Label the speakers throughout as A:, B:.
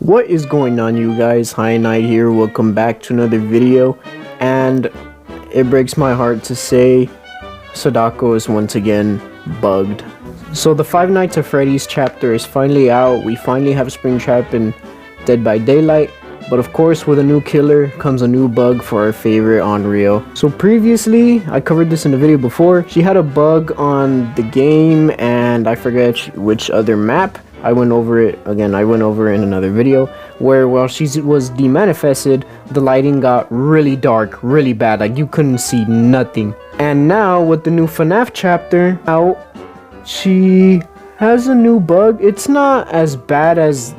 A: What is going on, you guys? Hi Night here. Welcome back to another video, and it breaks my heart to say Sadako is once again bugged. So the Five Nights at Freddy's chapter is finally out. We finally have Springtrap and Dead by Daylight, but of course with a new killer comes a new bug for our favorite Unreal. So previously, I covered this in the video before, she had a bug on the game and I forget which other map. I went over it again. I went over it in another video where while she was demanifested, the lighting got really dark, really bad, like you couldn't see nothing. And now with the new FNAF chapter out, she has a new bug. It's not as bad as,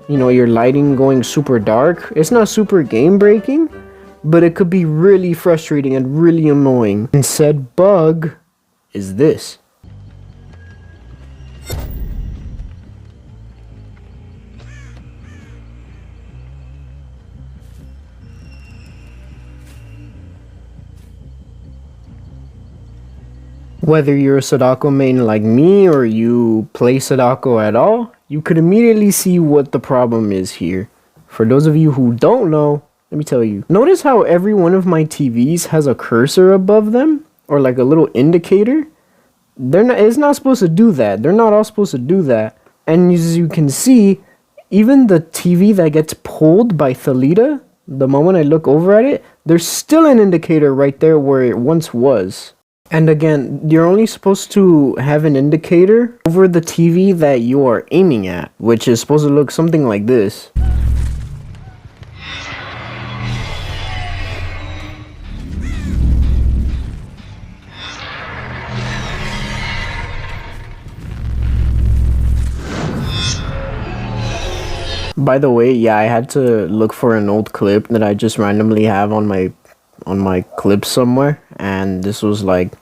A: you know, your lighting going super dark. It's not super game breaking, but it could be really frustrating and really annoying. And said bug is this. Whether you're a Sadako main like me or you play Sadako at all, you could immediately see what the problem is here. For those of you who don't know, let me tell you. Notice how every one of my TVs has a cursor above them, or like a little indicator? It's not supposed to do that. They're not all supposed to do that. And as you can see, even the TV that gets pulled by Thalita, the moment I look over at it, there's still an indicator right there where it once was. And again, you're only supposed to have an indicator over the TV that you are aiming at, which is supposed to look something like this. By the way, yeah, I had to look for an old clip that I just randomly have on my clips somewhere, and this was like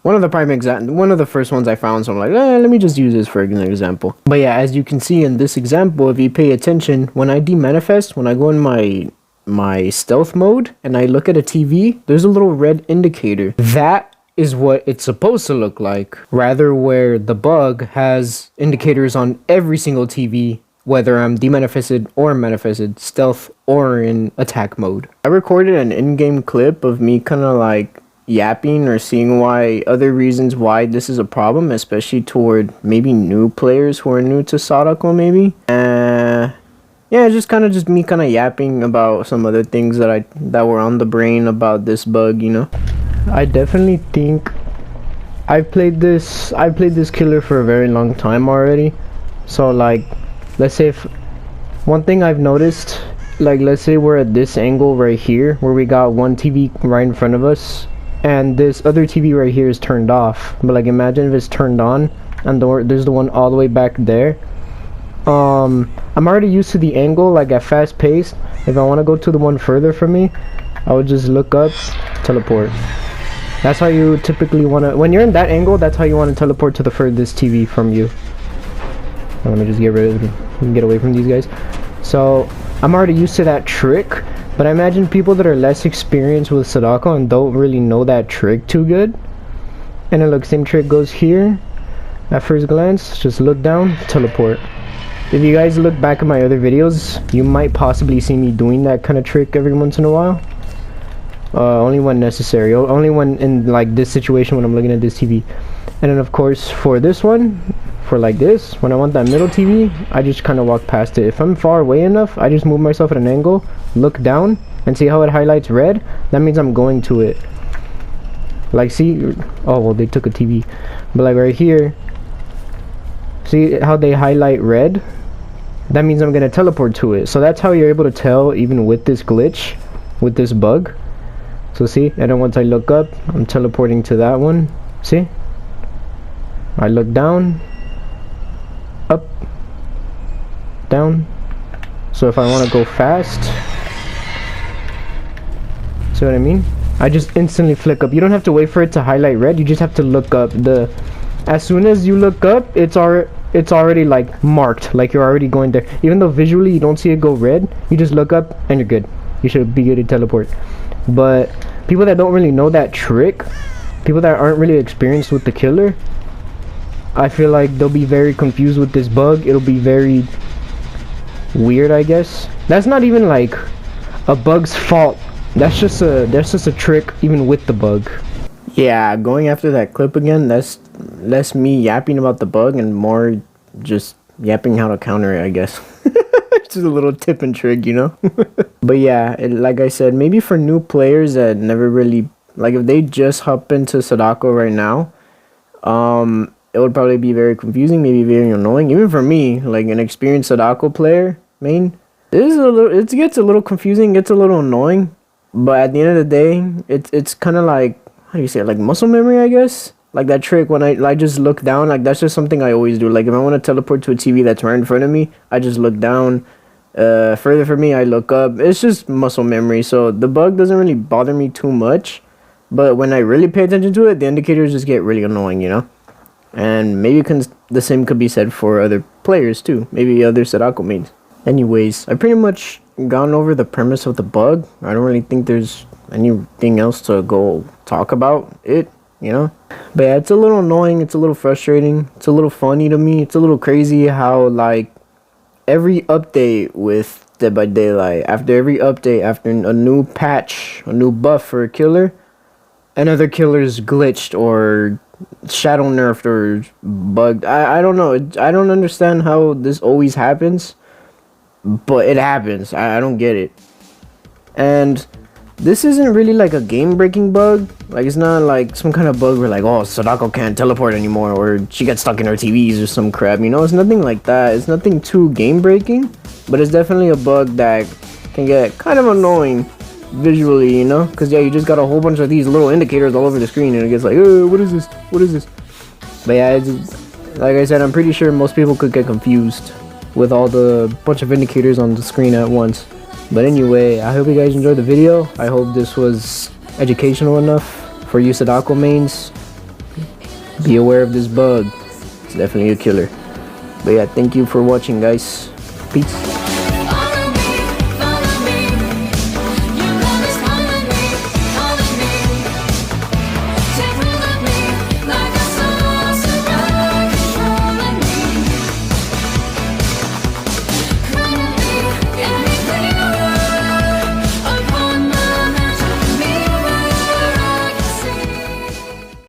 A: one of the first ones I found, so I'm like, let me just use this for an example. But yeah, as you can see in this example, if you pay attention, when I demanifest, when I go in my stealth mode and I look at a TV, there's a little red indicator. That is what it's supposed to look like, rather where the bug has indicators on every single TV, whether I'm demanifested or manifested, stealth or in attack mode. I recorded an in-game clip of me kind of like yapping or seeing why other reasons why this is a problem, especially toward maybe new players who are new to Sadako maybe. Yeah, just me kind of yapping about some other things that were on the brain about this bug, you know. I definitely think I played this killer for a very long time already. So like, let's say if one thing I've noticed, like let's say we're at this angle right here where we got one TV right in front of us and this other TV right here is turned off, but like imagine if it's turned on and there's the one all the way back there. I'm already used to the angle, like at fast pace. If I want to go to the one further from me, I would just look up, teleport. That's how you typically want to, when you're in that angle, that's how you want to teleport to the furthest TV from you. Let me just get away from these guys. So I'm already used to that trick, but I imagine people that are less experienced with Sadako and don't really know that trick too good. And then look, same trick goes here. At first glance, just look down, teleport. If you guys look back at my other videos, you might possibly see me doing that kind of trick every once in a while. Only when necessary, only when in like this situation when I'm looking at this TV. And then of course for this one, for like this, when I want that middle TV, I just kind of walk past it. If I'm far away enough, I just move myself at an angle, look down, and see how it highlights red? That means I'm going to it. Like see, oh well, they took a TV, but like right here, see how they highlight red? That means I'm gonna teleport to it. So that's how you're able to tell even with this glitch, with this bug. So see, and then once I look up, I'm teleporting to that one. See? I look down, up, down. So if I want to go fast, see what I mean? I just instantly flick up. You don't have to wait for it to highlight red. You just have to look up. As soon as you look up, it's already like marked, like you're already going there. Even though visually you don't see it go red, you just look up and you're good. You should be good to teleport. But people that don't really know that trick, people that aren't really experienced with the killer, I feel like they'll be very confused with this bug. It'll be very weird, I guess. That's not even like a bug's fault. That's just a trick even with the bug. Yeah, going after that clip again, that's less me yapping about the bug and more just yapping how to counter it, I guess. Just a little tip and trick, you know. But yeah, like I said, maybe for new players that never really, like, if they just hop into Sadako right now, it would probably be very confusing, maybe very annoying. Even for me, like an experienced Sadako player, it gets a little confusing, gets a little annoying. But at the end of the day, it's kind of like, how do you say it, like muscle memory, I guess. Like that trick when I just look down, like that's just something I always do. Like if I want to teleport to a TV that's right in front of me, I just look down. Further for me, I look up. It's just muscle memory, so the bug doesn't really bother me too much. But when I really pay attention to it, the indicators just get really annoying, you know. And maybe the same could be said for other players too. Maybe other Sadako mains. Anyways, I pretty much gone over the premise of the bug. I don't really think there's anything else to go talk about it, you know. But yeah, it's a little annoying, it's a little frustrating, it's a little funny to me. It's a little crazy how like every update with Dead by Daylight, after every update, after a new patch, a new buff for a killer, another killer's glitched or shadow nerfed or bugged. I don't know. I don't understand how this always happens, but it happens. I don't get it. And this isn't really like a game breaking bug. Like it's not like some kind of bug where like, oh, Sadako can't teleport anymore or she gets stuck in her TVs or some crap, you know. It's nothing like that. It's nothing too game breaking, but it's definitely a bug that can get kind of annoying visually, you know, because yeah, you just got a whole bunch of these little indicators all over the screen and it gets like, what is this? But yeah, like I said, I'm pretty sure most people could get confused with all the bunch of indicators on the screen at once. But anyway, I hope you guys enjoyed the video. I hope this was educational enough for you Sadako mains. Be aware of this bug. It's definitely a killer. But yeah, thank you for watching, guys. Peace.